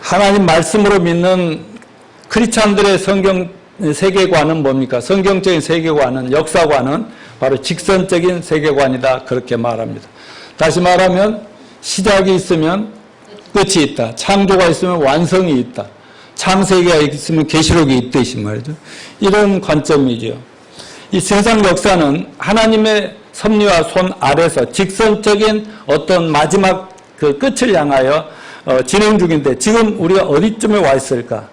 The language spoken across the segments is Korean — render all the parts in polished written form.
하나님 말씀으로 믿는 크리스찬들의 성경 세계관은 뭡니까? 성경적인 세계관은, 역사관은 바로 직선적인 세계관이다, 그렇게 말합니다. 다시 말하면 시작이 있으면 끝이 있다. 창조가 있으면 완성이 있다. 창세기가 있으면 계시록이 있듯이 말이죠. 이런 관점이죠. 이 세상 역사는 하나님의 섭리와 손 아래서 직선적인 어떤 마지막 그 끝을 향하여 진행 중인데, 지금 우리가 어디쯤에 와 있을까?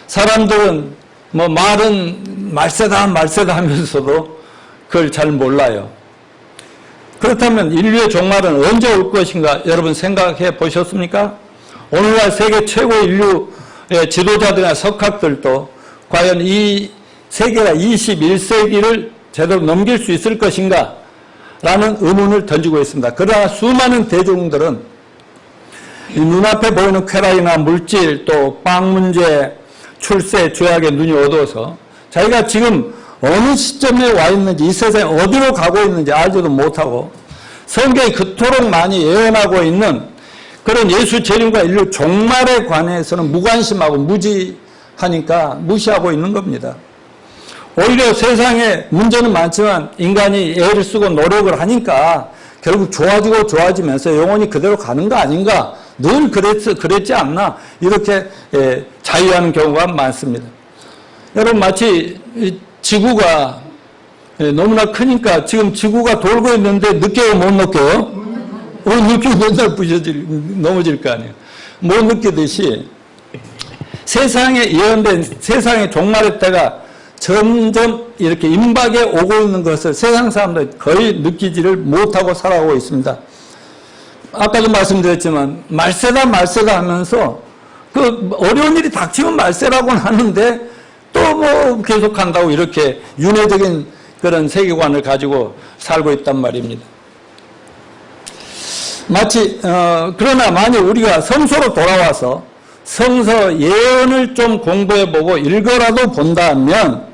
사람들은 뭐 말은 말세다 하면서도 그걸 잘 몰라요. 그렇다면 인류의 종말은 언제 올 것인가 여러분 생각해 보셨습니까? 오늘날 세계 최고 인류의 지도자들이나 석학들도 과연 이 세계가 21세기를 제대로 넘길 수 있을 것인가 라는 의문을 던지고 있습니다. 그러나 수많은 대중들은 이 눈앞에 보이는 쾌락이나 물질, 또 빵 문제, 출세, 죄악에 눈이 어두워서 자기가 지금 어느 시점에 와 있는지, 이 세상에 어디로 가고 있는지 알지도 못하고 성경이 그토록 많이 예언하고 있는 그런 예수 재림과 인류 종말에 관해서는 무관심하고 무지하니까 무시하고 있는 겁니다. 오히려 세상에 문제는 많지만 인간이 애를 쓰고 노력을 하니까 결국 좋아지면서 영원히 그대로 가는 거 아닌가, 늘 그랬지 않나, 이렇게 자유하는 경우가 많습니다. 여러분, 마치 지구가 너무나 크니까 지금 지구가 돌고 있는데 느껴요, 못 느껴요? 느끼고 맨날 넘어질 거 아니에요. 못 느끼듯이 세상에 예언된 세상의 종말의 때가 점점 이렇게 임박에 오고 있는 것을 세상 사람들이 거의 느끼지를 못하고 살아오고 있습니다. 아까도 말씀드렸지만 말세다 하면서 그 어려운 일이 닥치면 말세라고는 하는데 또 뭐 계속한다고 이렇게 윤회적인 그런 세계관을 가지고 살고 있단 말입니다. 마치 그러나 만약 우리가 성서로 돌아와서 성서 예언을 좀 공부해보고 읽어라도 본다면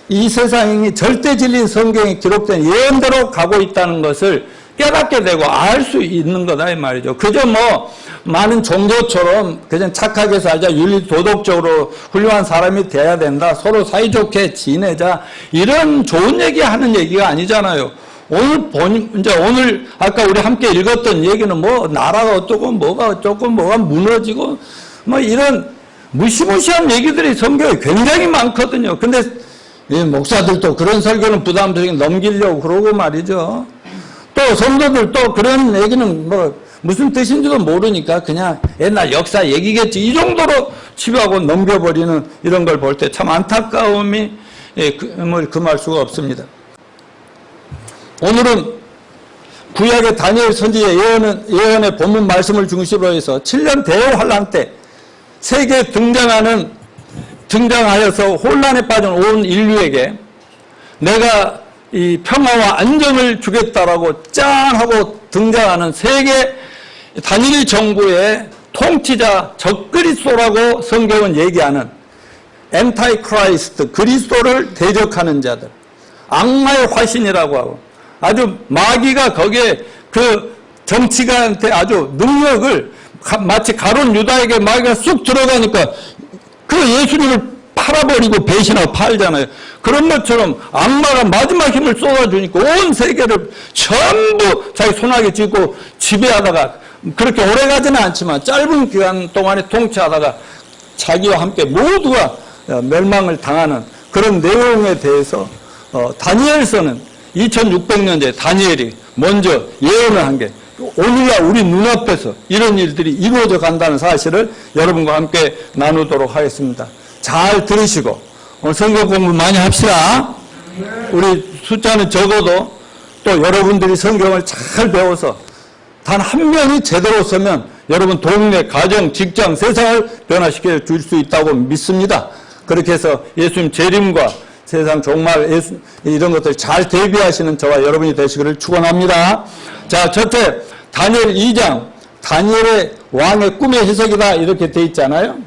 이 세상이 절대 진리인 성경에 기록된 예언대로 가고 있다는 것을 깨닫게 되고 알 수 있는 거다 이 말이죠. 그저 뭐 많은 종교처럼 그냥 착하게 살자, 윤리 도덕적으로 훌륭한 사람이 돼야 된다, 서로 사이좋게 지내자, 이런 좋은 얘기 하는 얘기가 아니잖아요. 오늘 아까 우리 함께 읽었던 얘기는 뭐 나라가 어쩌고 뭐가 무너지고 뭐 이런 무시무시한 얘기들이 성경에 굉장히 많거든요. 근데 목사들도 그런 설교는 부담스럽게 넘기려고 그러고 말이죠. 또 성도들 또 그런 얘기는 뭐 무슨 뜻인지도 모르니까 그냥 옛날 역사 얘기겠지, 이 정도로 치부하고 넘겨버리는 이런 걸 볼 때 참 안타까움이 금할 수가 없습니다. 오늘은 구약의 다니엘 선지의 예언의 본문 말씀을 중심으로 해서 7년 대환란 때 세계에 등장하여서 혼란에 빠진 온 인류에게 내가 이 평화와 안정을 주겠다라고 짱 하고 등장하는 세계 단일 정부의 통치자 적그리스도라고 성경은 얘기하는 엔타이 크라이스트, 그리스도를 대적하는 자들, 악마의 화신이라고 하고 아주 마귀가 거기에 그 정치가한테 아주 능력을 마치 가룟 유다에게 마귀가 쑥 들어가니까 그 예수님을 팔아버리고 배신하고 팔잖아요. 그런 것처럼 악마가 마지막 힘을 쏟아주니까 온 세계를 전부 자기 손아귀 쥐고 지배하다가, 그렇게 오래 가지는 않지만 짧은 기간 동안에 통치하다가 자기와 함께 모두가 멸망을 당하는 그런 내용에 대해서 다니엘서는 2600년 전에 다니엘이 먼저 예언을 한 게 오늘날 우리 눈앞에서 이런 일들이 이루어져 간다는 사실을 여러분과 함께 나누도록 하겠습니다. 잘 들으시고 오늘 성경 공부 많이 합시다. 우리 숫자는 적어도 또 여러분들이 성경을 잘 배워서 단 한 명이 제대로 서면 여러분 동네, 가정, 직장, 세상을 변화시켜 줄 수 있다고 믿습니다. 그렇게 해서 예수님 재림과 세상 종말 이런 것들 잘 대비하시는 저와 여러분이 되시기를 축원합니다. 자, 첫째 다니엘 2장 다니엘의 왕의 꿈의 해석이다 이렇게 돼 있잖아요.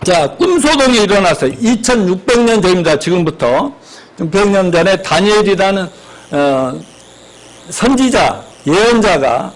자, 꿈소동이 일어나서 2600년 전입니다. 지금부터 600년 전에 다니엘이라는 선지자, 예언자가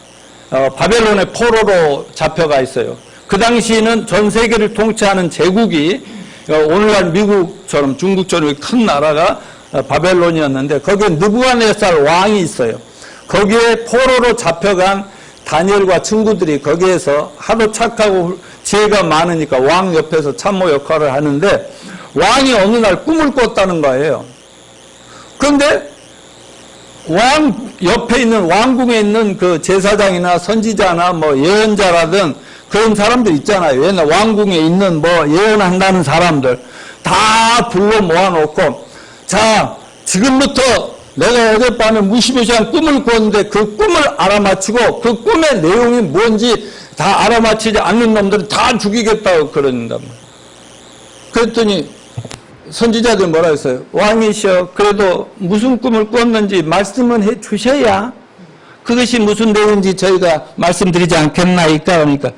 바벨론의 포로로 잡혀가 있어요. 그 당시에는 전 세계를 통치하는 제국이 오늘날 미국처럼 중국처럼 큰 나라가 바벨론이었는데 거기에 느부갓네살 왕이 있어요. 거기에 포로로 잡혀간 다니엘과 친구들이 거기에서 하도 착하고 지혜가 많으니까 왕 옆에서 참모 역할을 하는데 왕이 어느 날 꿈을 꿨다는 거예요. 그런데 왕 옆에 있는 왕궁에 있는 그 제사장이나 선지자나 뭐 예언자라든 그런 사람들 있잖아요. 옛날 왕궁에 있는 뭐 예언한다는 사람들 다 불러 모아놓고 자 지금부터 내가 어젯밤에 무시무시한 꿈을 꿨는데 그 꿈을 알아맞히고 그 꿈의 내용이 뭔지 다 알아맞히지 않는 놈들은 다 죽이겠다고 그런단 말이에요. 그랬더니 선지자들 뭐라 했어요? 왕이시여 그래도 무슨 꿈을 꿨는지 말씀은 해 주셔야 그것이 무슨 내용인지 저희가 말씀드리지 않겠나이까 그러니까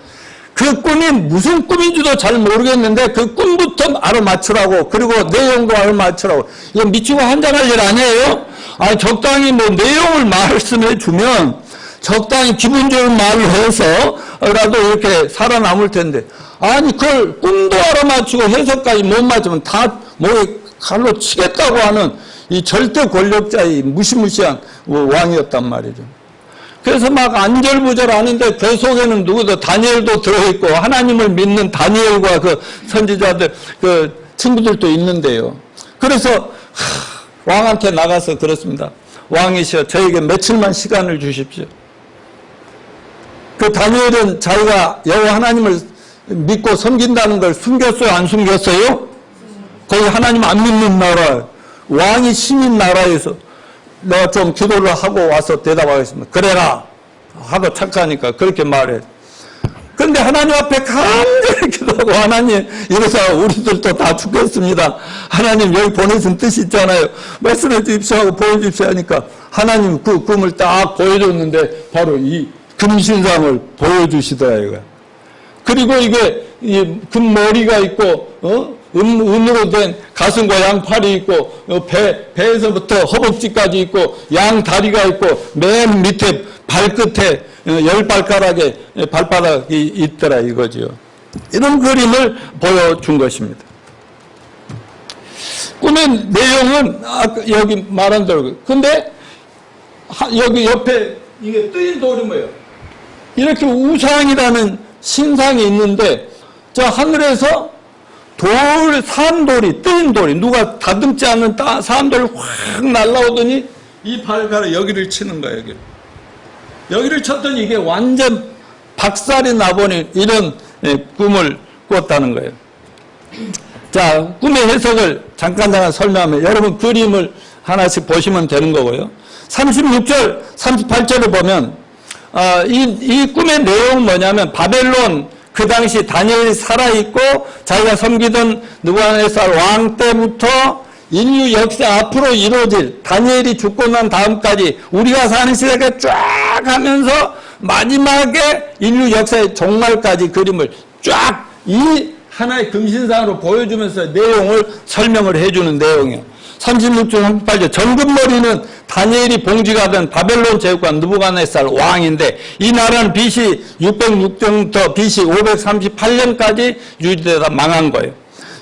그 꿈이 무슨 꿈인지도 잘 모르겠는데 그 꿈부터 알아맞추라고 그리고 내용도 알아맞추라고 이거 미치고 한잔할 일 아니에요? 아니 적당히 뭐 내용을 말씀해 주면 적당히 기분 좋은 말을 해서라도 이렇게 살아남을 텐데 아니 그걸 꿈도 알아맞추고 해석까지 못 맞으면 다 목에 칼로 치겠다고 하는 이 절대 권력자의 무시무시한 왕이었단 말이죠. 그래서 막 안절부절하는데 그 속에는 누구도 다니엘도 들어있고 하나님을 믿는 다니엘과 그 선지자들 그 친구들도 있는데요. 그래서 왕한테 나가서 그렇습니다. 왕이시여 저에게 며칠만 시간을 주십시오. 그 다니엘은 자기가 여호와 하나님을 믿고 섬긴다는 걸 숨겼어요? 안 숨겼어요? 거기 하나님 안 믿는 나라 왕이 시민 나라에서 내가 좀 기도를 하고 와서 대답하겠습니다. 그래라 하도 착하니까 그렇게 말해. 그런데 하나님 앞에 간절히 기도하고 하나님 이러사 우리들도 다 죽겠습니다. 하나님 여기 보내신 뜻이 있잖아요. 말씀해 주십시오 하고 보여주십시오 하니까 하나님 그 꿈을 딱 보여줬는데 바로 이 금신상을 보여주시더라고요. 그리고 이게 이 금머리가 있고 은으로 된 가슴과 양팔이 있고 배에서부터 허벅지까지 있고 양다리가 있고 맨 밑에 발끝에 10발가락에 발바닥이 있더라 이거죠. 이런 그림을 보여준 것입니다. 꿈의 내용은 여기 말한 대로 근데 여기 옆에 이게 뜨인 돌이 뭐예요? 이렇게 우상이라는 신상이 있는데 저 하늘에서 산돌이, 뜨인 돌이, 누가 다듬지 않는 산돌이 확 날라오더니 이 발가락 여기를 치는 거예요, 여기를 쳤더니 이게 완전 박살이 나버린 이런 꿈을 꿨다는 거예요. 자, 꿈의 해석을 잠깐 설명하면 여러분 그림을 하나씩 보시면 되는 거고요. 36절, 38절을 보면, 이 꿈의 내용은 뭐냐면 바벨론 그 당시 다니엘이 살아있고 자기가 섬기던 느부갓네살 왕 때부터 인류 역사 앞으로 이루어질 다니엘이 죽고 난 다음까지 우리가 사는 시대가 쫙 하면서 마지막에 인류 역사의 종말까지 그림을 쫙 이 하나의 금신상으로 보여주면서 내용을 설명을 해주는 내용이에요. 36절 38절 정금머리는 다니엘이 봉직하던 바벨론 제국관 느부갓네살 왕인데 이 나라는 BC 606년부터 BC 538년까지 유지되다 망한 거예요.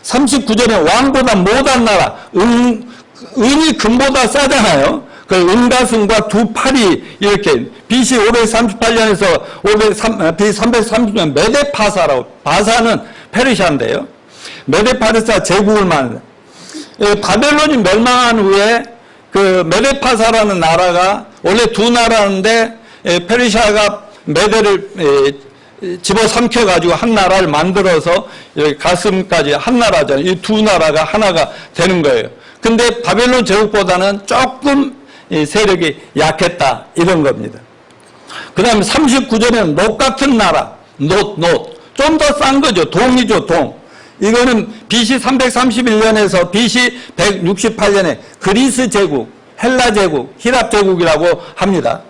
39절에 왕보다 못한 나라 은이 금보다 싸잖아요. 그 은가슴과 두 팔이 이렇게 BC 538년에서 BC 330년 메데파사라고 바사는 페르시아인데요. 메데파르사 제국을 말합니다. 바벨론이 멸망한 후에 그 메데파사라는 나라가 원래 두 나라인데 페르시아가 메데를 집어삼켜 가지고 한 나라를 만들어서 여기 가슴까지 한 나라잖아요. 이 두 나라가 하나가 되는 거예요. 근데 바벨론 제국보다는 조금 세력이 약했다 이런 겁니다. 그 다음에 39절에는 놋 같은 나라, 놋 좀 더 싼 거죠. 동이죠, 동. 이거는 BC 331년에서 BC 168년에 그리스 제국, 헬라 제국, 히랍 제국이라고 합니다.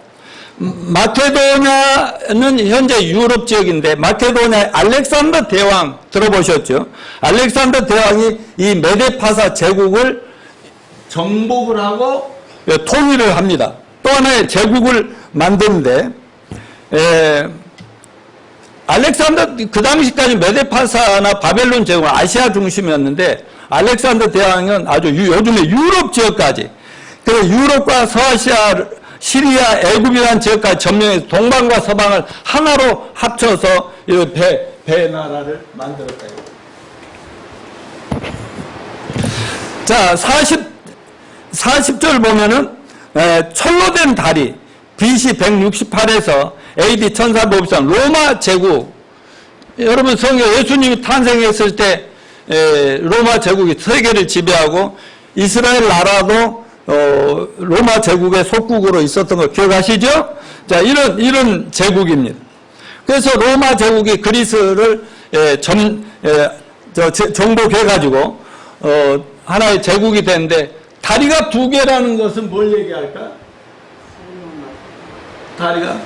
마케도냐는 현재 유럽 지역인데 마케도냐의 알렉산더 대왕 들어보셨죠? 알렉산더 대왕이 이 메데파사 제국을 정복을 하고 통일을 합니다. 또 하나의 제국을 만드는데 알렉산더, 그 당시까지 메데파사나 바벨론 제국은 아시아 중심이었는데, 알렉산더 대왕은 아주 요즘에 유럽 지역까지, 그래서 유럽과 서아시아, 시리아, 애굽이라는 지역까지 점령해서 동방과 서방을 하나로 합쳐서 이 배나라를 만들었다. 자, 40절 보면은, 철로 된 다리, BC 168에서 AD 1453 로마 제국. 여러분 성경 예수님이 탄생했을 때 로마 제국이 세계를 지배하고 이스라엘 나라도 로마 제국의 속국으로 있었던 거 기억하시죠? 자, 이런 제국입니다. 그래서 로마 제국이 그리스를 정복해가지고 하나의 제국이 됐는데, 다리가 두 개라는 것은 뭘 얘기할까? 다리가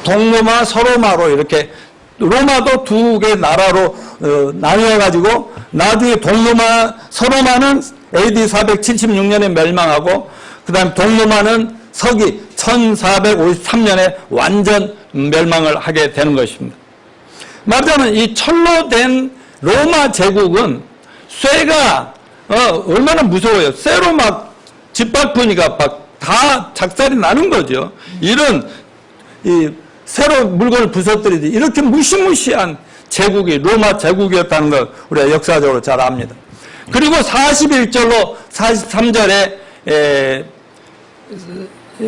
동로마, 서로마로 이렇게 로마도 두 개 나라로 나뉘어가지고 나중에 동로마, 서로마는 AD 476년에 멸망하고 그 다음에 동로마는 서기 1453년에 완전 멸망을 하게 되는 것입니다. 말하자면 이 철로 된 로마 제국은 쇠가 얼마나 무서워요. 쇠로 막 짓밟으니까 막 다 작살이 나는 거죠. 이런 새로 물건을 부서뜨리듯이 이렇게 무시무시한 제국이 로마 제국이었다는 걸 우리가 역사적으로 잘 압니다. 그리고 41절로 43절에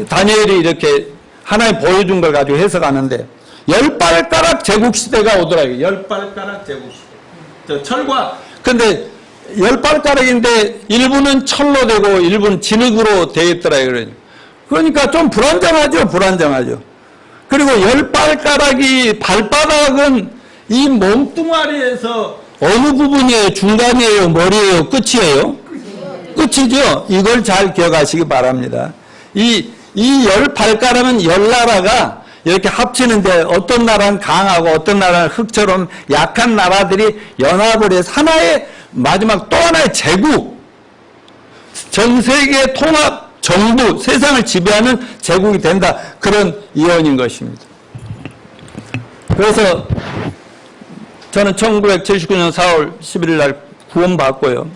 다니엘이 이렇게 하나님 보여준 걸 가지고 해석하는데, 열발가락 제국시대가 오더라고요. 열발가락 제국시대. 철과, 근데 열발가락인데 일부는 철로 되고 일부는 진흙으로 되어 있더라고요. 그러니까 좀 불안정하죠. 그리고 열발가락이, 발바닥은 이 몸뚱아리에서 어느 부분이에요? 중간이에요? 머리예요? 끝이에요? 끝이죠? 이걸 잘 기억하시기 바랍니다. 이 열발가락은 열나라가 이렇게 합치는데 어떤 나라는 강하고 어떤 나라는 흙처럼 약한 나라들이 연합을 해서 하나의 마지막 또 하나의 제국, 전 세계 통합 정부, 세상을 지배하는 제국이 된다. 그런 예언인 것입니다. 그래서 저는 1979년 4월 11일 날 구원받고요.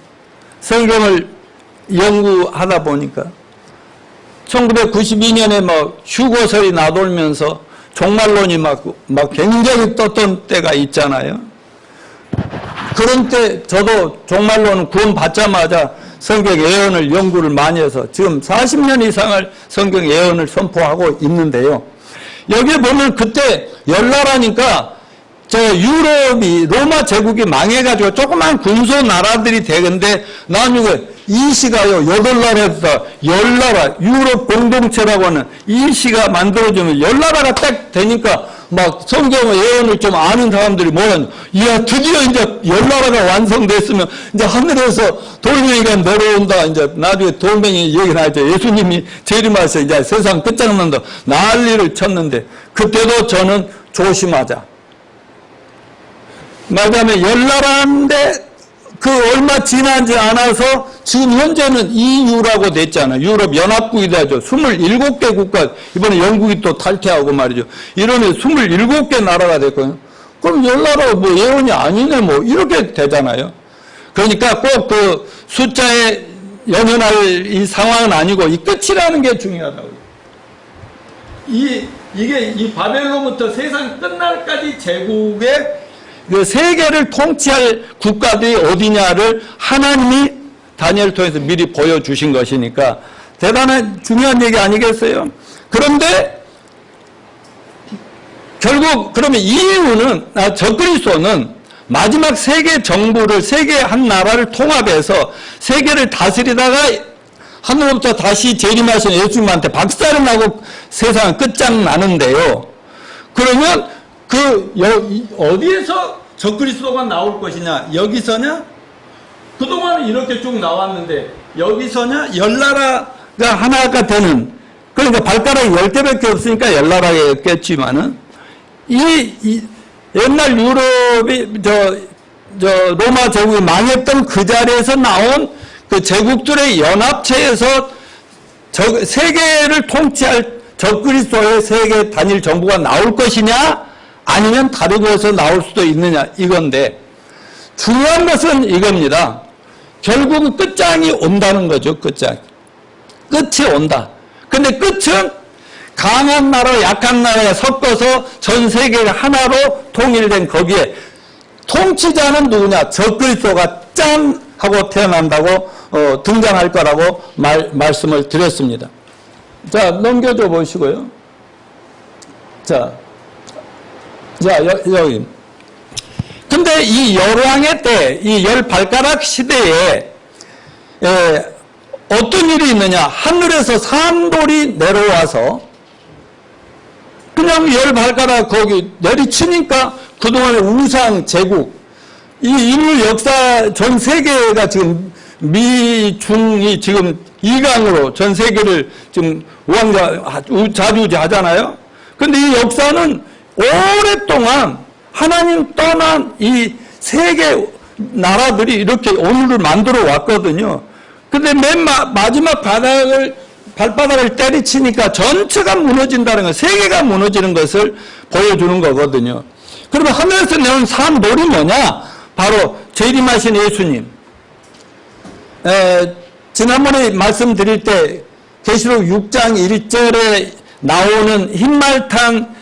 성경을 연구하다 보니까 1992년에 막 휴거설이 나돌면서 종말론이 막 굉장히 떴던 때가 있잖아요. 그런 때 저도 종말론은 구원받자마자 성경 예언을 연구를 많이 해서 지금 40년 이상을 성경 예언을 선포하고 있는데요. 여기에 보면 그때 열나라니까 유럽이 로마 제국이 망해가지고 조그만 군소 나라들이 되는데 나중에 이 시가요 8나라에서 10나라 유럽 공동체라고 하는 이 시가 만들어지면 10나라가 딱 되니까 막 성경 예언을 좀 아는 사람들이 뭐냐, 이야 드디어 이제 10나라가 완성됐으면 이제 하늘에서 돌멩이가 내려온다. 이제 나중에 돌멩이 얘기 나죠. 예수님이 재림하셔서 이제 세상 끝장난다 난리를 쳤는데, 그때도 저는 조심하자. 말하자면 10나라인데 그 얼마 지나지 않아서 지금 현재는 EU라고 됐잖아요. 유럽 연합국이 되죠. 27개 국가, 이번에 영국이 또 탈퇴하고 말이죠. 이러면 27개 나라가 됐거든요. 그럼 10나라 뭐 예언이 아니네 뭐 이렇게 되잖아요. 그러니까 꼭 그 숫자에 연연할 이 상황은 아니고 이 끝이라는 게 중요하다고요. 이게 이 바벨론부터 세상 끝날까지 제국의 그 세계를 통치할 국가들이 어디냐를 하나님이 다니엘을 통해서 미리 보여주신 것이니까 대단한 중요한 얘기 아니겠어요? 그런데 결국 그러면 이유는 적그리스도는 마지막 세계 정부를, 세계 한 나라를 통합해서 세계를 다스리다가 하늘로부터 다시 재림하신 예수님한테 박살을 나고 세상은 끝장나는데요. 그러면 어디에서 적그리스도가 나올 것이냐? 여기서냐? 그동안은 이렇게 쭉 나왔는데 여기서냐? 10나라가 하나가 되는, 그러니까 발가락이 10개밖에 없으니까 10나라겠지만은 옛날 유럽이 로마 제국이 망했던 그 자리에서 나온 그 제국들의 연합체에서 세계를 통치할 적그리스도의 세계 단일 정부가 나올 것이냐 아니면 다른 곳에서 나올 수도 있느냐 이건데 중요한 것은 이겁니다. 결국은 끝장이 온다는 거죠. 끝이 온다. 근데 끝은 강한 나라 약한 나라가 섞어서 전 세계가 하나로 통일된 거기에 통치자는 누구냐? 적그리스도가 짠 하고 태어난다고 등장할 거라고 말씀을 드렸습니다. 자, 넘겨줘 보시고요. 자, 여기. 근데 이 열왕의 때, 이 18가락 시대에 어떤 일이 있느냐? 하늘에서 산돌이 내려와서 그냥 18가락 거기 내리치니까 그동안의 우상 제국, 이 인류 역사 전 세계가 지금 미중이 지금 이강으로 전 세계를 지금 좌지우지 하잖아요. 근데 이 역사는 오랫동안 하나님 떠난 이 세계 나라들이 이렇게 오늘을 만들어 왔거든요. 근데 맨 마지막 발바닥을 때리치니까 전체가 무너진다는 것, 세계가 무너지는 것을 보여주는 거거든요. 그러면 하늘에서 내온 산돌이 뭐냐? 바로 재림하신 예수님. 지난번에 말씀드릴 때 계시록 6장 1절에 나오는 흰말 탄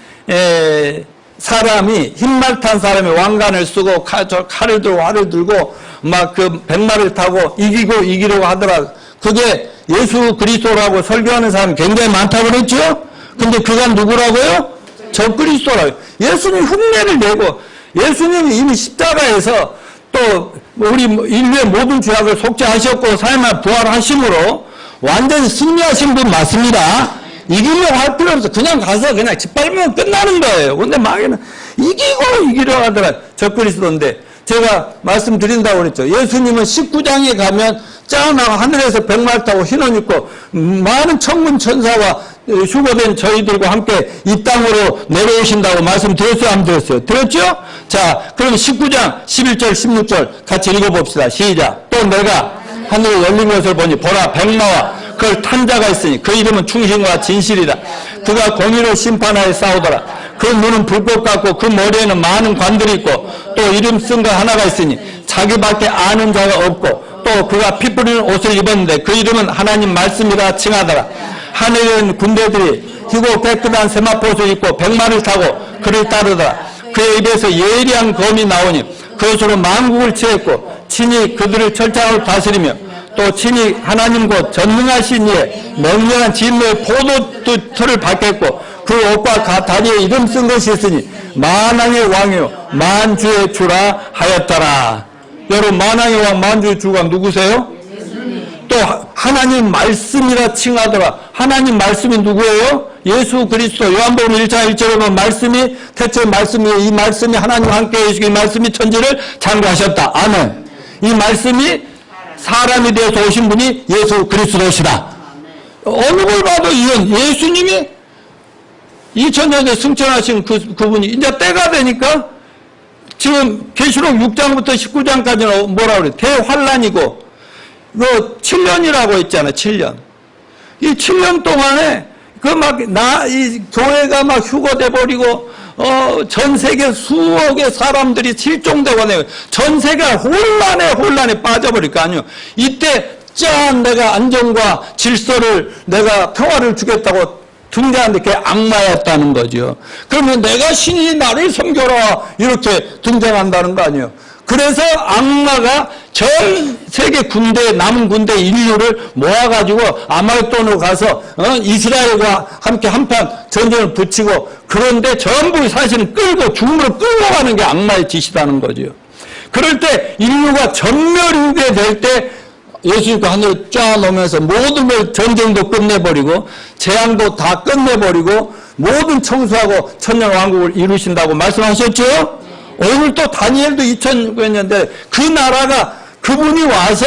사람이 왕관을 쓰고 칼을 들고 활을 들고 막 그 백마를 타고 이기려고 하더라. 그게 예수 그리스도라고 설교하는 사람이 굉장히 많다고 그랬죠? 근데 그가 누구라고요? 적그리스도라고요. 예수님 흉내를 내고 예수님이 이미 십자가에서 또 우리 인류의 모든 죄악을 속죄하셨고 사흘만에 부활하심으로 완전히 승리하신 분 맞습니다. 이기려고 할 필요 없어. 그냥 가서 그냥 짓밟으면 끝나는 거예요. 근데 마귀는 이기려고 하더라. 적그리스도인데 제가 말씀드린다고 그랬죠. 예수님은 19장에 가면 짠하고 하늘에서 백마를 타고 흰옷 입고 많은 천군 천사와 휴거된 저희들과 함께 이 땅으로 내려오신다고 말씀드렸어요? 안 드렸어요? 들었죠? 자, 그럼 19장 11절 16절 같이 읽어봅시다. 시작. 또 내가 하늘에 열린 것을 보니 보라 백마와 그걸 탄 자가 있으니 그 이름은 충신과 진실이다. 그가 공의로 심판하여 싸우더라. 그 눈은 불꽃 같고 그 머리에는 많은 관들이 있고 또 이름 쓴 거 하나가 있으니 자기밖에 아는 자가 없고 또 그가 피 뿌리는 옷을 입었는데 그 이름은 하나님 말씀이라 칭하더라. 하늘에 있는 군대들이 희고 깨끗한 세마포옷을 입고 백마를 타고 그를 따르더라. 그의 입에서 예리한 검이 나오니 그것으로 만국을 치했고 친히 그들을 철저하게 다스리며 또 친히 하나님 곧 전능하신 이의 명령한 진노의 포도틀을 받겠고 그 옷과 다리에 이름 쓴 것이 있으니 만왕의 왕이요 만주의 주라 하였더라. 여러분 만왕의 왕 만주의 주가 누구세요? 또 하나님 말씀이라 칭하더라. 하나님 말씀이 누구예요? 예수 그리스도. 요한복음 1장 1절에 보면 말씀이 태초에 말씀이 이 말씀이 하나님과 함께 계시고 이 말씀이 천지를 창조하셨다. 아멘. 이 말씀이 사람이 되어서 오신 분이 예수 그리스도시다. 어느 걸 봐도 이건 예수님이 2000년 전에 승천하신 그분이 이제 때가 되니까 지금 계시록 6장부터 19장까지는 뭐라 그래? 대환란이고 그 7년이라고 했잖아요. 7년. 이 7년 동안에 이 교회가 막 휴거돼 버리고 전 세계 수억의 사람들이 실종되고 전 세계가 혼란에 빠져버릴 거 아니에요. 이때 짠 내가 안정과 질서를 내가 평화를 주겠다고 등장하는데 그게 악마였다는 거죠. 그러면 내가 신이 나를 섬겨라 이렇게 등장한다는 거 아니에요. 그래서 악마가 전 세계 군대 남은 군대 인류를 모아가지고 아말돈으로 가서 이스라엘과 함께 한판 전쟁을 붙이고 그런데 전부 사실은 죽음으로 끌고 가는 게 악마의 짓이라는 거죠. 그럴 때 인류가 전멸하게 될 때 예수님과 하늘을 쫙 놓으면서 모든 걸 전쟁도 끝내버리고 재앙도 다 끝내버리고 모든 청소하고 천년왕국을 이루신다고 말씀하셨죠? 오늘 또 다니엘도 2000년대 그 나라가 그분이 와서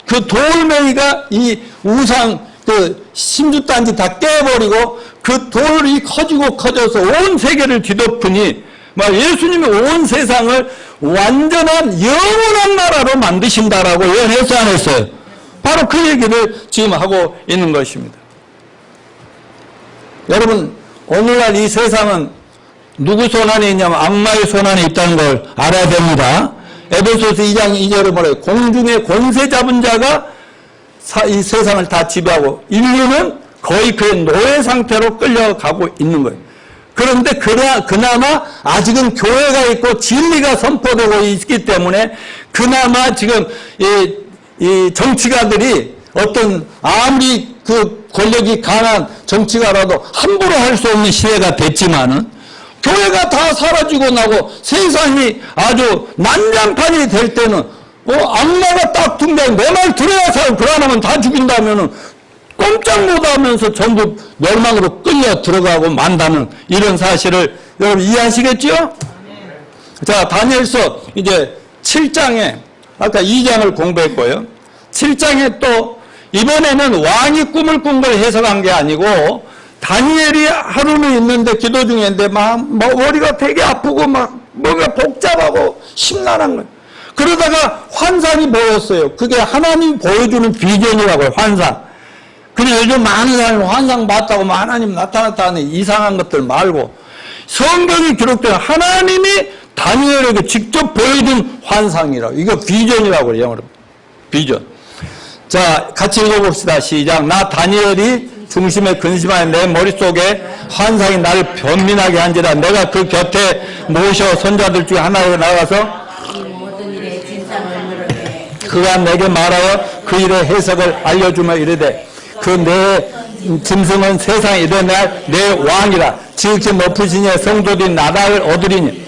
그 돌멩이가 이 우상 그 심주단지 다 깨버리고 그 돌이 커져서 온 세계를 뒤덮으니 예수님이 온 세상을 완전한 영원한 나라로 만드신다라고 예언했어 안 했어요? 바로 그 얘기를 지금 하고 있는 것입니다. 여러분, 오늘날 이 세상은 누구 손 안에 있냐면 악마의 손 안에 있다는 걸 알아야 됩니다. 에베소서 2장 2절에 뭐래요? 공중의 권세 잡은 자가 이 세상을 다 지배하고 인류는 거의 그의 노예 상태로 끌려가고 있는 거예요. 그런데 그나마 아직은 교회가 있고 진리가 선포되고 있기 때문에 그나마 지금 이 정치가들이 어떤 아무리 그 권력이 강한 정치가라도 함부로 할 수 없는 시대가 됐지만은 교회가 다 사라지고 나고 세상이 아주 난장판이 될 때는 악마가 딱 등장 내 말 들어야 살 불안하면 다 죽인다면은 꼼짝 못하면서 전부 멸망으로 끌려 들어가고 만다는 이런 사실을 여러분 이해하시겠죠? 자, 다니엘서 이제 7장에 아까 2장을 공부했고요. 7장에 또 이번에는 왕이 꿈을 꾼 걸 해석한 게 아니고 다니엘이 하루는 있는데 기도 중인데 막 머리가 되게 아프고 막 뭔가 복잡하고 심란한 거예요. 그러다가 환상이 보였어요. 그게 하나님이 보여주는 비전이라고요. 환상. 그냥 요즘 많은 사람이 환상 봤다고 뭐 하나님 나타났다 하는 이상한 것들 말고 성경이 기록된 하나님이 다니엘에게 직접 보여준 환상이라고. 이거 비전이라고 해요. 영어로. 비전. 자, 같이 읽어봅시다. 시작. 나 다니엘이 중심에 근심하여 내 머릿속에 환상이 나를 변민하게 한지라 내가 그 곁에 모셔 손자들 중에 하나로 나가서 그가 내게 말하여 그 일의 해석을 알려주며 이르되 그 내 짐승은 세상에 이르날 내 왕이라 지극히 높으신 이의 성도들이 나라를 얻으리니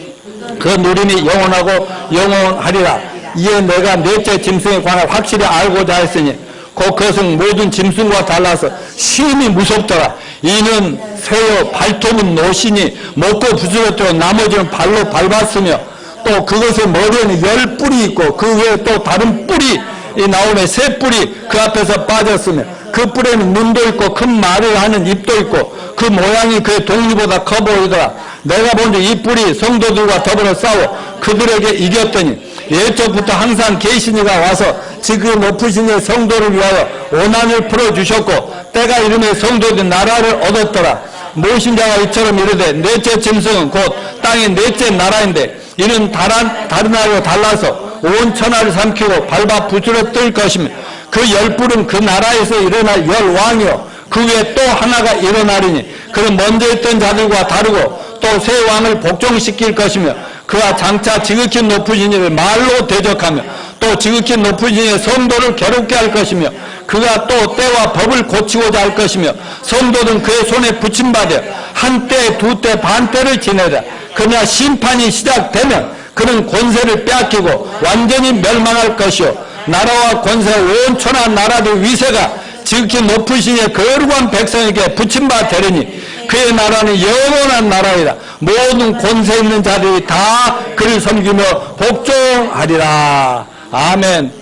그 누림이 영원하고 영원하리라. 이에 내가 넷째 짐승에 관하여 확실히 알고자 했으니 그것은 모든 짐승과 달라서 심히 무섭더라. 이는 새요 발톱은 노시니 먹고 부스러뜨려 나머지는 발로 밟았으며 또 그것의 머리에는 10뿔이 있고 그 위에 또 다른 뿔이 나오며 세 뿔이 그 앞에서 빠졌으며 그 뿔에는 눈도 있고 큰 말을 하는 입도 있고 그 모양이 그의 동리보다 커 보이더라. 내가 본즉 이 뿔이 성도들과 더불어 싸워 그들에게 이겼더니 예적부터 항상 계신 이가 와서 지금 높으신 이의 성도를 위하여 오난을 풀어주셨고 때가 이르매 성도들이 나라를 얻었더라. 모신 자가 이처럼 이르되 넷째 짐승은 곧 땅의 넷째 나라인데 이는 다른 나라로 달라서 온 천하를 삼키고 밟아 부스러뜨릴 것이며 그 10뿔은 그 나라에서 일어날 10왕이요 그 위에 또 하나가 일어나리니 그는 먼저 있던 자들과 다르고 또 새 왕을 복종시킬 것이며 그가 장차 지극히 높으신 이를 말로 대적하며 또 지극히 높으신 이의 성도를 괴롭게 할 것이며 그가 또 때와 법을 고치고자 할 것이며 성도는 그의 손에 붙임받아 한때 두때 반때를 지내라. 그러나 심판이 시작되면 그는 권세를 빼앗기고 완전히 멸망할 것이요 나라와 권세 온 천하 나라들 위세가 지극히 높으신 이의 거룩한 백성에게 붙임바 되리니 그의 나라는 영원한 나라이다. 모든 권세 있는 자들이 다 그를 섬기며 복종하리라. 아멘.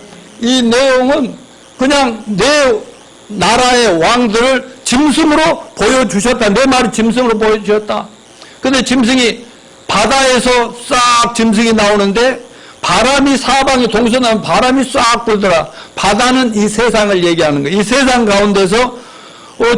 이 내용은 그냥 내 나라의 왕들을 짐승으로 보여주셨다. 내 말이 짐승으로 보여주셨다. 근데 짐승이 바다에서 싹 짐승이 나오는데 바람이 사방에 동서나면 바람이 싹 불더라. 바다는 이 세상을 얘기하는 거예요. 이 세상 가운데서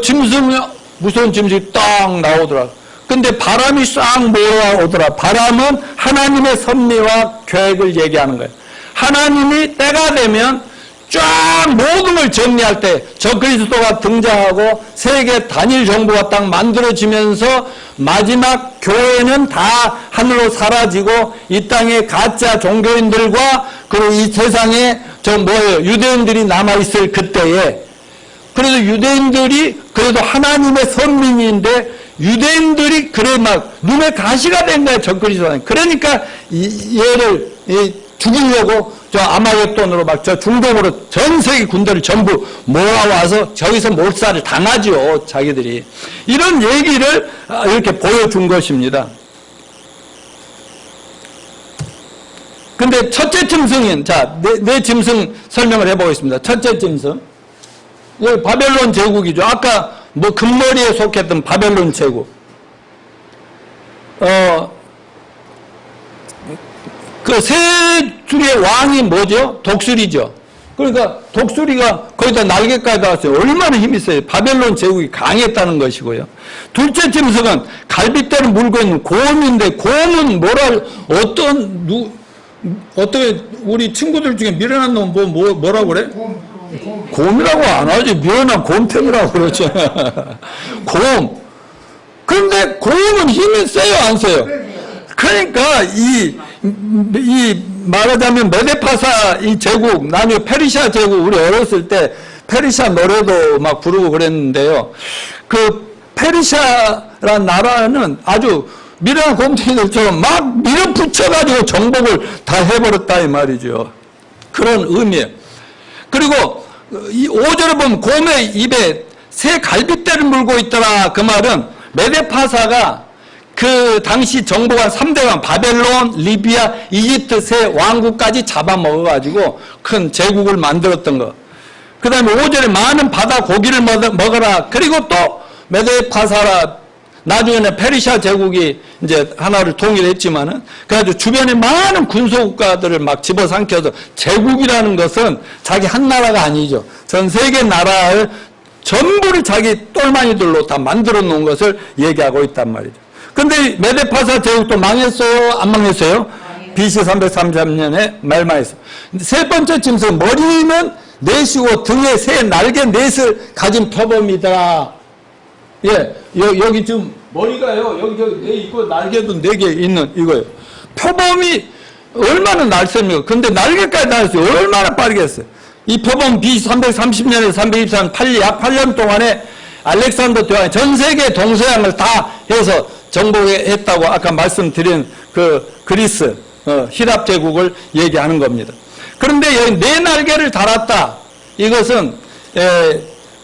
짐승이 무서운 짐승이 딱 나오더라. 근데 바람이 싹 몰아오더라. 바람은 하나님의 섭리와 계획을 얘기하는 거예요. 하나님이 때가 되면 쫙 모든 걸 정리할 때 적그리스도가 등장하고 세계 단일 정부가 딱 만들어지면서 마지막 교회는 다 하늘로 사라지고 이 땅에 가짜 종교인들과 그리고 이 세상에 유대인들이 남아있을 그때에 그래도 유대인들이 그래도 하나님의 선민인데 유대인들이 그래 막 눈에 가시가 된 거야 적그리스도는. 그러니까 얘를 죽이려고 저 아마겟돈으로 막 저 중동으로 전 세계 군대를 전부 모아와서 저기서 몰살을 당하죠 자기들이. 이런 얘기를 이렇게 보여준 것입니다. 근데 첫째 짐승인 네 짐승 설명을 해보겠습니다. 첫째 짐승 여기 바벨론 제국이죠. 아까 뭐 금머리에 속했던 바벨론 제국. 그 세 중의 왕이 뭐죠? 독수리죠. 그러니까 독수리가 거기다 날개까지 달았어요. 얼마나 힘이 있어요. 바벨론 제국이 강했다는 것이고요. 둘째 짐승은 갈빗대를 물고 있는 곰인데, 곰은 어떻게 우리 친구들 중에 미련한 놈 뭐라고 그래? 곰이라고 안 하지. 미련한 곰템이라고 그러죠. 곰. 그런데 곰은 힘이 세요, 안 세요? 그러니까 이 말하자면 메데파사 이 제국, 나중에 페르시아 제국, 우리 어렸을 때 페르시아 노래도 막 부르고 그랬는데요. 그 페르시아라는 나라는 아주 미련한 곰탱이들처럼 막 밀어붙여가지고 정복을 다 해버렸다 이 말이죠. 그런 의미예요. 그리고 이 5절에 보면 곰의 입에 새 갈빗대를 물고 있더라. 그 말은 메데파사가 그 당시 정복한 3대 왕 바벨론, 리비아, 이집트 세 왕국까지 잡아먹어가지고 큰 제국을 만들었던 거. 그 다음에 5절에 많은 바다 고기를 먹어라. 그리고 또 메데파사라, 나중에는 페르시아 제국이 이제 하나를 통일했지만은, 그래가지고 주변에 많은 군소국가들을 막 집어삼켜서, 제국이라는 것은 자기 한 나라가 아니죠. 전 세계 나라를 전부를 자기 똘마니들로 다 만들어 놓은 것을 얘기하고 있단 말이죠. 근데 메데파사 제국도 망했어요? 안 망했어요? BC 333년에 멸망했어요. 세 번째 짐승, 머리는 넷이고 등에 새 날개 넷을 가진 표범이다. 예, 여기 지금 머리가요, 여기 네 있고 날개도 4개 있는 이거예요. 표범이 얼마나 날쌘니까? 근데 날개까지 달았어요. 얼마나 빠르겠어요. 이 표범 BC 330년에서 324년 약 8년 동안에 알렉산더 대왕이 전 세계 동서양을 다 해서 정복했다고 아까 말씀드린 그 그리스, 히랍 제국을 얘기하는 겁니다. 그런데 여기 네 날개를 달았다. 이것은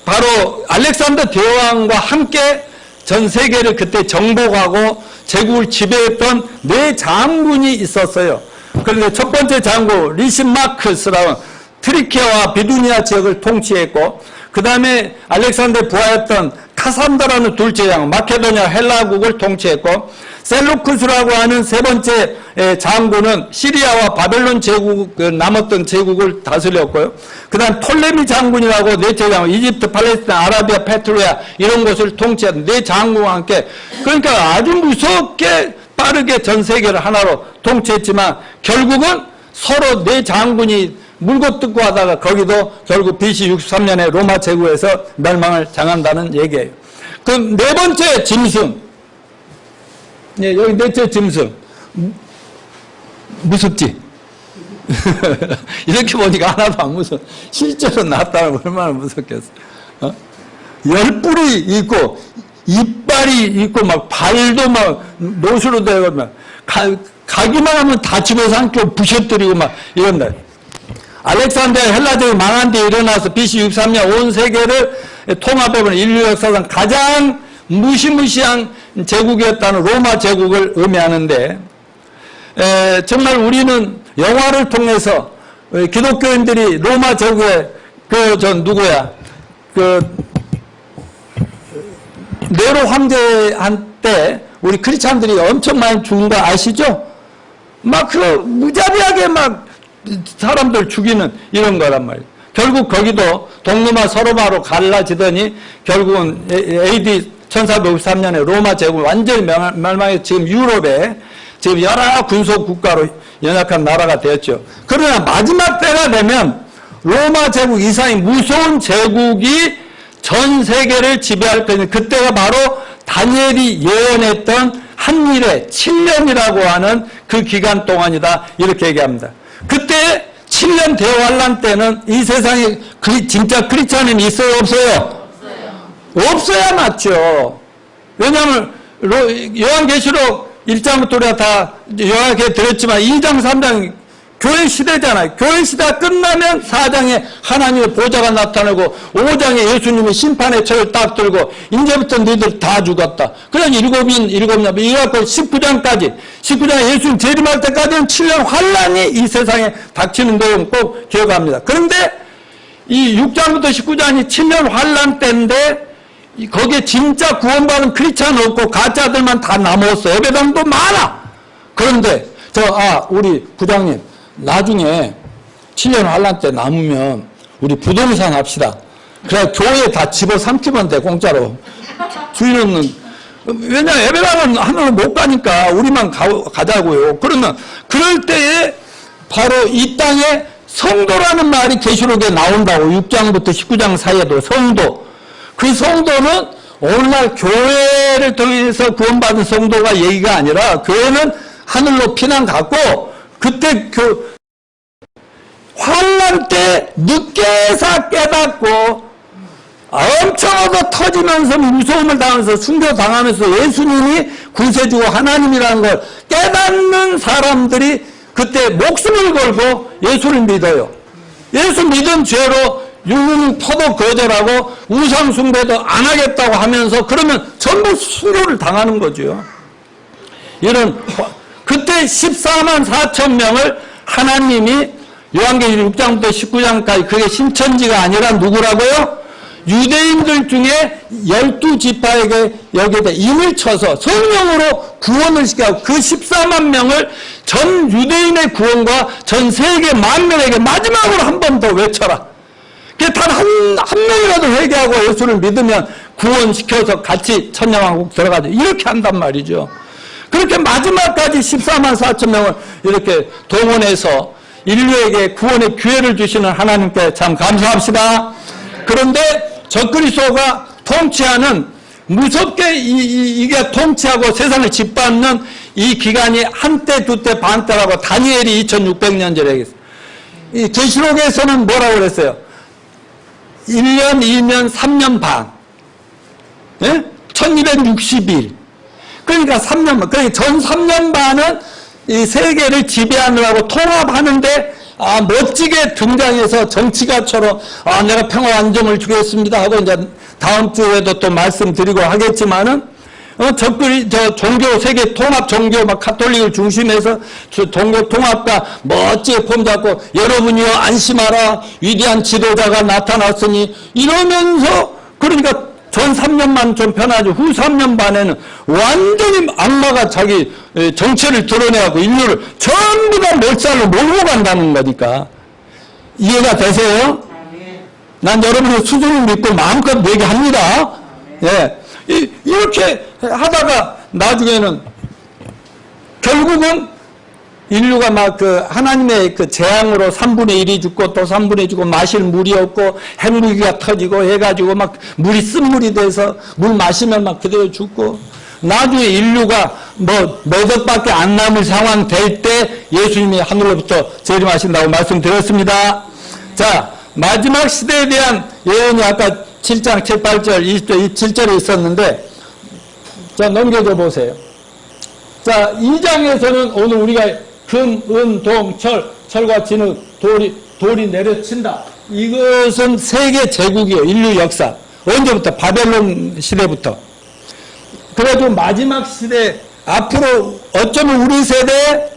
바로 알렉산더 대왕과 함께 전 세계를 그때 정복하고 제국을 지배했던 네 장군이 있었어요. 그런데 첫 번째 장군 리시마크스라는 트리키아와 비두니아 지역을 통치했고, 그 다음에 알렉산더의 부하였던 카산더라는 둘째 장군 마케도니아 헬라국을 통치했고, 셀루쿠스라고 하는 세 번째 장군은 시리아와 바벨론 제국, 남았던 제국을 다스렸고요. 그 다음 톨레미 장군이라고 넷째 장군, 이집트, 팔레스타인, 아라비아, 페트로야 이런 곳을 통치한 네 장군과 함께, 그러니까 아주 무섭게 빠르게 전 세계를 하나로 통치했지만 결국은 서로 네 장군이 물고 뜯고 하다가 거기도 결국 BC 63년에 로마 제국에서 멸망을 당한다는 얘기예요. 그럼 네 번째 짐승. 네, 여기 넷째 짐승. 무섭지? 이렇게 보니까 하나도 안 무서워. 실제로 나타나면 얼마나 무섭겠어. 10뿔이 있고, 이빨이 있고, 막 발도 막 노수로 되고, 막 가기만 하면 다 집어삼키고 부셔뜨리고 막 이런다. 알렉산더의 헬라제국이 망한 뒤에 일어나서 BC 63년 온 세계를 통합해보는 인류 역사상 가장 무시무시한 제국이었다는 로마 제국을 의미하는데, 정말 우리는 영화를 통해서 기독교인들이 로마 제국의 네로 황제한 때 우리 크리스찬들이 엄청 많이 죽은 거 아시죠? 막 무자비하게 막 사람들 죽이는 이런 거란 말이에요. 결국 거기도 동로마 서로마로 갈라지더니 결국은 AD 1453년에 로마 제국을 완전히 멸망해서 지금 유럽에 지금 여러 군소 국가로 연약한 나라가 되었죠. 그러나 마지막 때가 되면 로마 제국 이상의 무서운 제국이 전 세계를 지배할 때는 그때가 바로 다니엘이 예언했던 한일의 7년이라고 하는 그 기간 동안이다. 이렇게 얘기합니다. 그때 7년 대환란 때는 이 세상에 진짜 크리스찬은 있어요, 없어요? 없어야 맞죠. 왜냐하면 요한계시록 1장부터 우리가 다 요약해 드렸지만 2장, 3장 교회 시대잖아요. 교회 시대가 끝나면 4장에 하나님의 보좌가 나타나고 5장에 예수님이 심판의 철을 딱 들고 이제부터 너희들 다 죽었다. 그러니 일곱인 이래갖고 19장까지 19장에 예수님 재림할 때까지는 7년 환란이 이 세상에 닥치는 걸 꼭 기억합니다. 그런데 이 6장부터 19장이 7년 환란 때인데 거기에 진짜 구원받은 크리스찬 없고 가짜들만 다 남았어. 예배당도 많아. 그런데 우리 부장님 나중에 7년 환란 때 남으면 우리 부동산 합시다. 그래 교회에 다 집어삼키면 돼 공짜로. 주인은 왜냐 예배당은 하나는 못 가니까 우리만 가자고요. 그러면 그럴 때에 바로 이 땅에 성도라는 말이 계시록에 나온다고. 6장부터 19장 사이에도 성도. 그 성도는 오늘날 교회를 통해서 구원받은 성도가 얘기가 아니라 교회는 하늘로 피난 갔고 그때 환난 때 늦게서 깨닫고 엄청 얻어 터지면서 무서움을 당하면서 순교당하면서 예수님이 구세주고 하나님이라는 걸 깨닫는 사람들이 그때 목숨을 걸고 예수를 믿어요. 예수 믿은 죄로 육륜 포도 거절하고 우상 숭배도 안 하겠다고 하면서 그러면 전부 순교를 당하는 거죠. 이런 그때 14만 4천 명을 하나님이 요한계시록 6장부터 19장까지 그게 신천지가 아니라 누구라고요? 유대인들 중에 12지파에게 여기에 임을 쳐서 성령으로 구원을 시켜서 그 14만 명을 전 유대인의 구원과 전 세계 만민에게 마지막으로 한 번 더 외쳐라. 단 한 명이라도 회개하고 예수를 믿으면 구원시켜서 같이 천년왕국 들어가죠. 이렇게 한단 말이죠. 그렇게 마지막까지 14만 4천 명을 이렇게 동원해서 인류에게 구원의 기회를 주시는 하나님께 참 감사합시다. 그런데 적그리스도가 통치하는 무섭게 이게 통치하고 세상을 짓밟는 이 기간이 한때 두때 반때라고 다니엘이 2600년 전에 얘기했어요. 이 계시록에서는 뭐라고 그랬어요? 1년, 2년, 3년 반. 예? 1260일. 그러니까 3년 반. 그러니까 전 3년 반은 이 세계를 지배하느라고 통합하는데 멋지게 등장해서 정치가처럼 내가 평화 안정을 주겠습니다 하고 이제 다음 주에도 또 말씀드리고 하겠지만은 종교 세계 통합 종교 막 가톨릭을 중심해서 종교 통합과 멋지게 폼 잡고 여러분이여 안심하라 위대한 지도자가 나타났으니 이러면서 그러니까 전 3년만 좀 편하죠. 후 3년 반에는 완전히 악마가 자기 정체를 드러내고 인류를 전부 다 몰살로 몰고 간다는 거니까. 이해가 되세요? 난 여러분의 수준을 믿고 마음껏 얘기합니다. 예. 이렇게 하다가 나중에는 결국은 인류가 막 하나님의 재앙으로 3분의 1이 죽고 또 3분의 1 죽고 마실 물이 없고 핵무기가 터지고 해가지고 막 물이 쓴물이 돼서 물 마시면 막 그대로 죽고 나중에 인류가 몇 억밖에 안 남을 상황 될 때 예수님이 하늘로부터 재림하신다고 말씀드렸습니다. 자, 마지막 시대에 대한 예언이 아까 7장 7, 8절 20절 7절에 있었는데 자 넘겨줘 보세요. 자 2장에서는 오늘 우리가 금, 은, 동, 철과 진흙, 돌이 내려친다. 이것은 세계 제국이에요. 인류 역사. 언제부터? 바벨론 시대부터. 그래도 마지막 시대, 앞으로 어쩌면 우리 세대에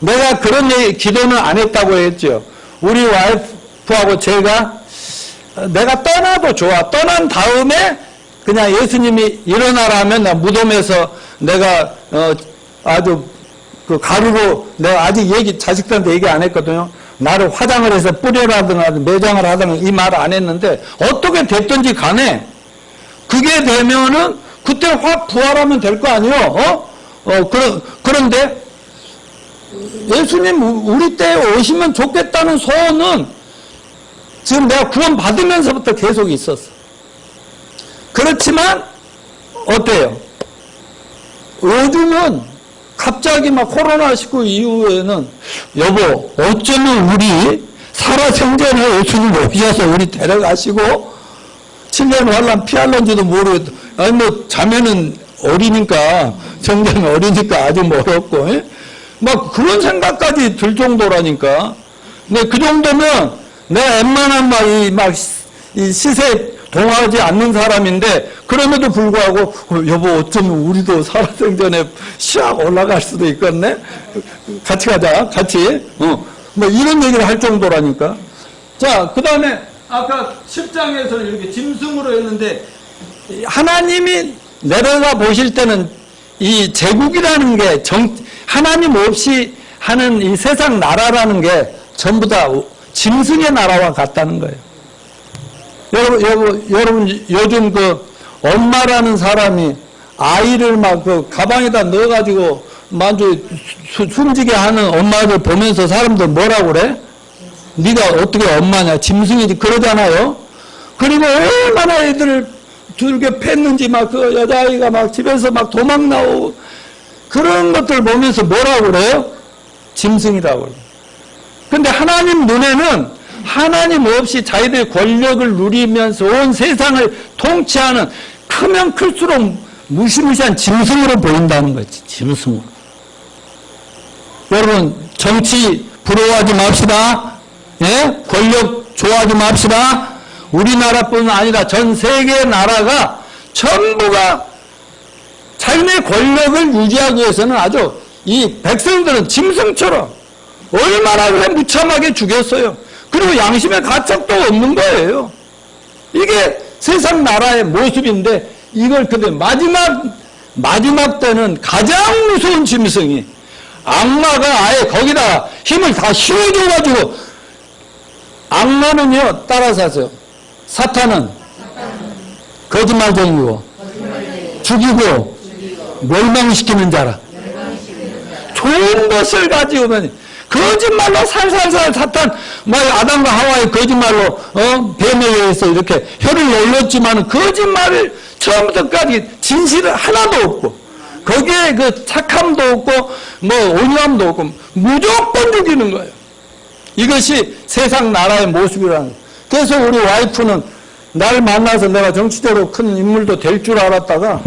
내가 그런 기도는 안 했다고 했죠. 우리 와이프하고 제가 내가 떠나도 좋아. 떠난 다음에 그냥 예수님이 일어나라면 나 무덤에서 내가 아주 가루로 내가 아직 자식들한테 얘기 안 했거든요. 나를 화장을 해서 뿌려라든가 매장을 하든가 이 말을 안 했는데 어떻게 됐든지 간에 그게 되면은 그때 확 부활하면 될 거 아니에요. 그런데 예수님 우리 때에 오시면 좋겠다는 소원은 지금 내가 구원 받으면서부터 계속 있었어. 그렇지만 어때요? 요즘은 갑자기 막 코로나19 이후에는 여보 어쩌면 우리 살아생전에 예수님 오셔서 우리 데려가시고 7년 환란 피할런지도 모르겠고 아니 자매는 어리니까 성장이 어리니까 아주 멀었고 막 그런 생각까지 들 정도라니까. 근데 그 정도면 내가 웬만한 이 시세에 동하지 않는 사람인데 그럼에도 불구하고 여보 어쩌면 우리도 살아생전에 시작 올라갈 수도 있겠네. 같이 가자. 같이. 이런 얘기를 할 정도라니까. 자, 그 다음에 아까 10장에서는 이렇게 짐승으로 했는데 하나님이 내려가 보실 때는 이 제국이라는 게 하나님 없이 하는 이 세상 나라라는 게 전부 다 짐승의 나라와 같다는 거예요. 여러분 요즘 그 엄마라는 사람이 아이를 막 그 가방에다 넣어가지고 만주 숨지게 하는 엄마를 보면서 사람들 뭐라고 그래? 네가 어떻게 엄마냐? 짐승이지. 그러잖아요. 그리고 얼마나 애들을 두들겨 팼는지 막 그 여자아이가 막 집에서 막 도망 나오고 그런 것들 보면서 뭐라고 그래요? 짐승이라고 그래요. 근데 하나님 눈에는 하나님 없이 자기들의 권력을 누리면서 온 세상을 통치하는 크면 클수록 무시무시한 짐승으로 보인다는 거지. 짐승으로. 여러분 정치 부러워하지 맙시다. 예? 권력 좋아하지 맙시다. 우리나라뿐 아니라 전 세계 나라가 전부가 자기네 권력을 유지하기 위해서는 아주 이 백성들은 짐승처럼 얼마나 그래 무참하게 죽였어요. 그리고 양심의 가책도 없는 거예요. 이게 세상 나라의 모습인데 이걸 근데 마지막 때는 가장 무서운 짐승이 악마가 아예 거기다 힘을 다 실어줘가지고 악마는요 따라서 하세요. 사탄은 거짓말쟁이고 죽이고 멸망시키는 자라. 좋은 것을 가지고 오면 거짓말로 살살살 사탄 아담과 하와의 거짓말로 뱀에 의해서 이렇게 혀를 놀렸지만 거짓말을 처음부터까지 진실은 하나도 없고 거기에 그 착함도 없고 온유함도 없고 무조건 죽이는 거예요. 이것이 세상 나라의 모습이라는 거예요. 그래서 우리 와이프는 날 만나서 내가 정치적으로 큰 인물도 될 줄 알았다가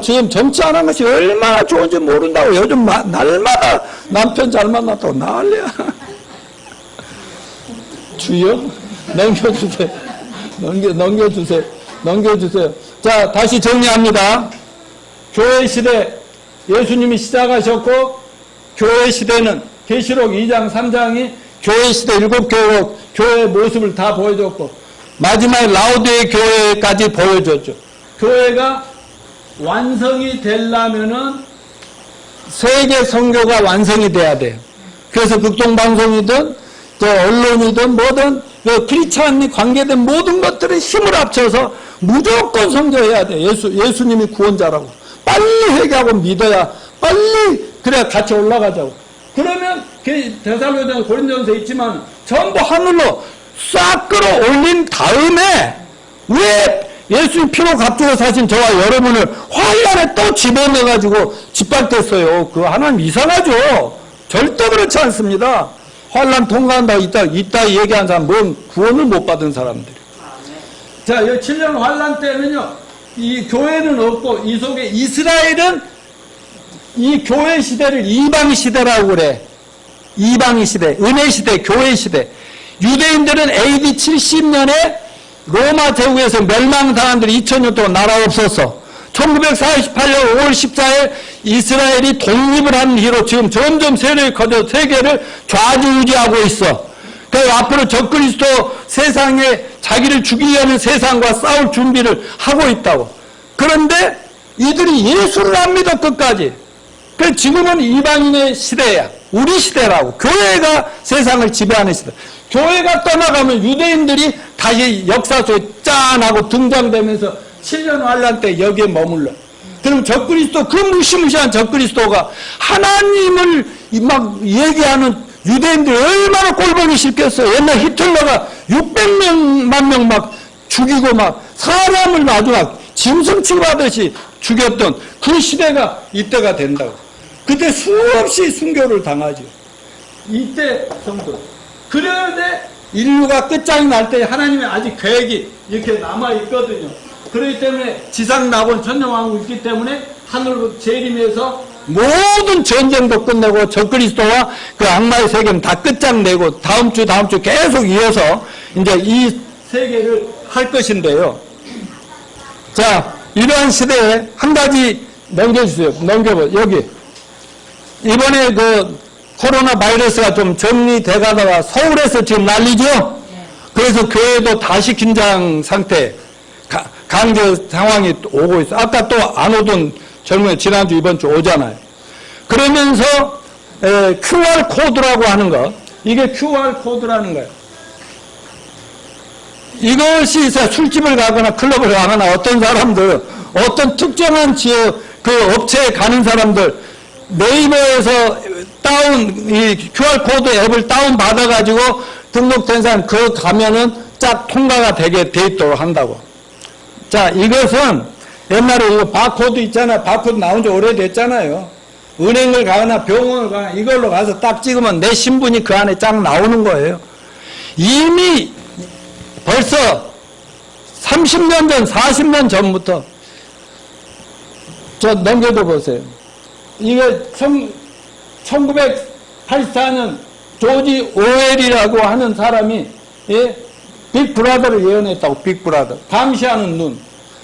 지금 정치 안 한 것이 얼마나 좋은지 모른다고 요즘 날마다 남편 잘 만났다고 난리야. 주여 넘겨주세요. 넘겨주세요. 자, 다시 정리합니다. 교회 시대 예수님이 시작하셨고 교회 시대는 계시록 2장 3장이 교회 시대 7교회 교회의 모습을 다 보여줬고 마지막에 라오디게 교회까지 보여줬죠. 교회가 완성이 되려면은 세계 선교가 완성이 돼야 돼요. 그래서 극동방송이든 언론이든 뭐든 크리스찬이 관계된 모든 것들을 힘을 합쳐서 무조건 선교해야 돼요. 예수님이 구원자라고. 빨리 회개하고 믿어야 빨리 그래야 같이 올라가자고. 그러면 데살로니가 고린도전서 있지만 전부 하늘로 싹 끌어올린 다음에 왜 예수님 피로 값주고 사신 저와 여러분을 환란에 또 집어넣어가지고 짓밟겠어요. 그거 하나님 이상하죠. 절대 그렇지 않습니다. 환란 통과한다고 이따 얘기한 사람 뭔 구원을 못 받은 사람들이. 자, 이 7년 환란 때는요. 이 교회는 없고 이 속에 이스라엘은 이 교회 시대를 이방 시대라고 그래. 이방의 시대, 은혜 시대, 교회 시대. 유대인들은 AD 70년에 로마 제국에서 멸망당한 들이 2000년 동안 나라 없었어. 1948년 5월 14일 이스라엘이 독립을 한 뒤로 지금 점점 세력이 커져 세계를 좌지우지하고 있어. 그래서 앞으로 적그리스도 세상에 자기를 죽이려는 세상과 싸울 준비를 하고 있다고. 그런데 이들이 예수를 안 믿어 끝까지. 그래서 지금은 이방인의 시대야. 우리 시대라고. 교회가 세상을 지배하는 시대. 교회가 떠나가면 유대인들이 다시 역사 속에 짠하고 등장되면서 7년 환란 때 여기에 머물러. 그럼 적그리스도, 그 무시무시한 적그리스도가 하나님을 막 얘기하는 유대인들이 얼마나 꼴보기 싫겠어요. 옛날 히틀러가 600만 명 막 죽이고 막 사람을 아주 막 짐승 취급하듯이 죽였던 그 시대가 이때가 된다고. 그때 수없이 순교를 당하죠. 이때 정도. 그런데 인류가 끝장이 날 때 하나님의 아직 계획이 이렇게 남아있거든요. 그렇기 때문에 지상 낙원 천년왕국 있기 때문에 하늘로 재림해서 모든 전쟁도 끝내고 적그리스도와 그 악마의 세계는 다 끝장내고 다음 주 계속 이어서 이제 이 세계를 할 것인데요. 자, 이러한 시대에 한 가지 넘겨주세요. 여기. 이번에 그 코로나 바이러스가 좀 정리돼 가다가 서울에서 지금 난리죠? 그래서 교회도 다시 긴장 상태, 강제 상황이 오고 있어. 아까 또 안 오던 젊은 지난주 이번 주 오잖아요. 그러면서 QR 코드라고 하는 거, 이게 QR 코드라는 거예요. 이것이 술집을 가거나 클럽을 가거나 어떤 사람들, 어떤 특정한 지역 그 업체에 가는 사람들 네이버에서 이 QR코드 앱을 다운받아가지고 등록된 사람 그거 가면은 쫙 통과가 되게 돼 있도록 한다고. 자, 이것은 옛날에 이거 바코드 있잖아요. 바코드 나온 지 오래됐잖아요. 은행을 가거나 병원을 가거나 이걸로 가서 딱 찍으면 내 신분이 그 안에 쫙 나오는 거예요. 이미 벌써 30년 전, 40년 전부터 저 넘겨도 보세요. 이게 1984년 조지 오웰이라고 하는 사람이 예? 빅브라더를 예언했다고. 빅브라더. 감시하는 눈.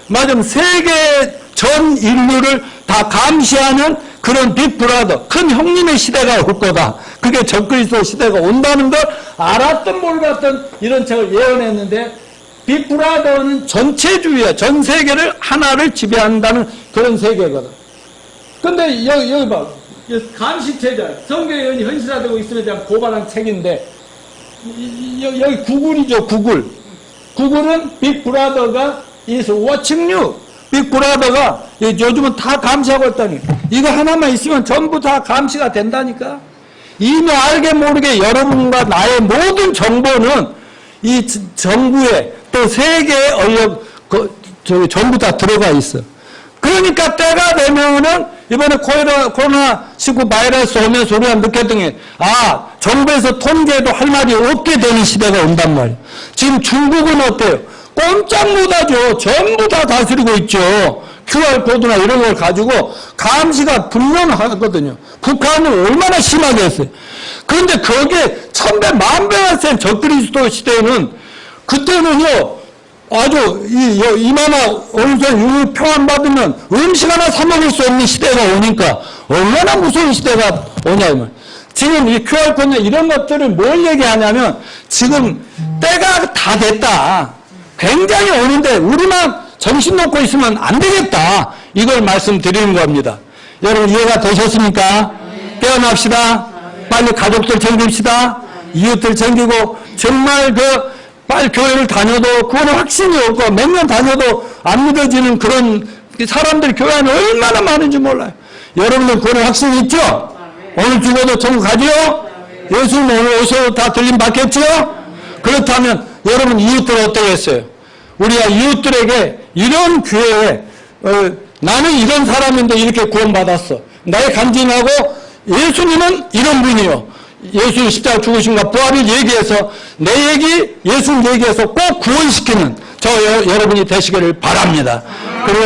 맞으면 세계 전 인류를 다 감시하는 그런 빅브라더. 큰 형님의 시대가 올 거다. 그게 적그리스도 시대가 온다는 걸 알았든 몰랐든 이런 책을 예언했는데 빅브라더는 전체주의야. 전 세계를 하나를 지배한다는 그런 세계거든. 근데 여기 봐. 감시체제. 성경 예언이 현실화되고 있음에 대한 고발한 책인데 여기 구글이죠. 구글. 구글은 빅브라더가 is watching you. 빅브라더가 요즘은 다 감시하고 있다니. 이거 하나만 있으면 전부 다 감시가 된다니까. 이미 알게 모르게 여러분과 나의 모든 정보는 이 정부에 또 세계에 전부 다 들어가 있어. 그러니까 때가 되면은 이번에 코로나19 바이러스 오면서 우리가 느꼈던 게 정부에서 통제도 할 말이 없게 되는 시대가 온단 말이에요. 지금 중국은 어때요? 꼼짝 못하죠. 전부 다 다스리고 있죠. QR코드나 이런 걸 가지고 감시가 불명하거든요. 북한은 얼마나 심하게 했어요. 그런데 거기에 천배 만배가 센 적그리스도 시대는 그때는요 아주 이마나 어느새 평안 받으면 음식 하나 사 먹을 수 없는 시대가 오니까 얼마나 무서운 시대가 오냐면 지금 이 QR코드나 이런 것들을 뭘 얘기하냐면 지금 때가 다 됐다. 굉장히 오는데 우리만 정신 놓고 있으면 안 되겠다. 이걸 말씀드리는 겁니다. 여러분 이해가 되셨습니까? 깨어납시다. 빨리 가족들 챙깁시다. 이웃들 챙기고 정말 빨리 교회를 다녀도 그거는 확신이 없고 몇 년 다녀도 안 믿어지는 그런 사람들이 교회 안에 얼마나 많은지 몰라요. 여러분들 그거는 확신이 있죠? 오늘 죽어도 천국 가지요? 예수님 오늘 오셔도 다 들림 받겠죠? 그렇다면 여러분 이웃들 어떻게 했어요? 우리가 이웃들에게 이런 교회에 나는 이런 사람인데 이렇게 구원받았어. 나의 간증하고 예수님은 이런 분이요. 예수님 십자가 죽으신과 부활을 얘기해서 내 얘기, 예수님 얘기해서 꼭 구원시키는 저 여러분이 되시기를 바랍니다. 그리고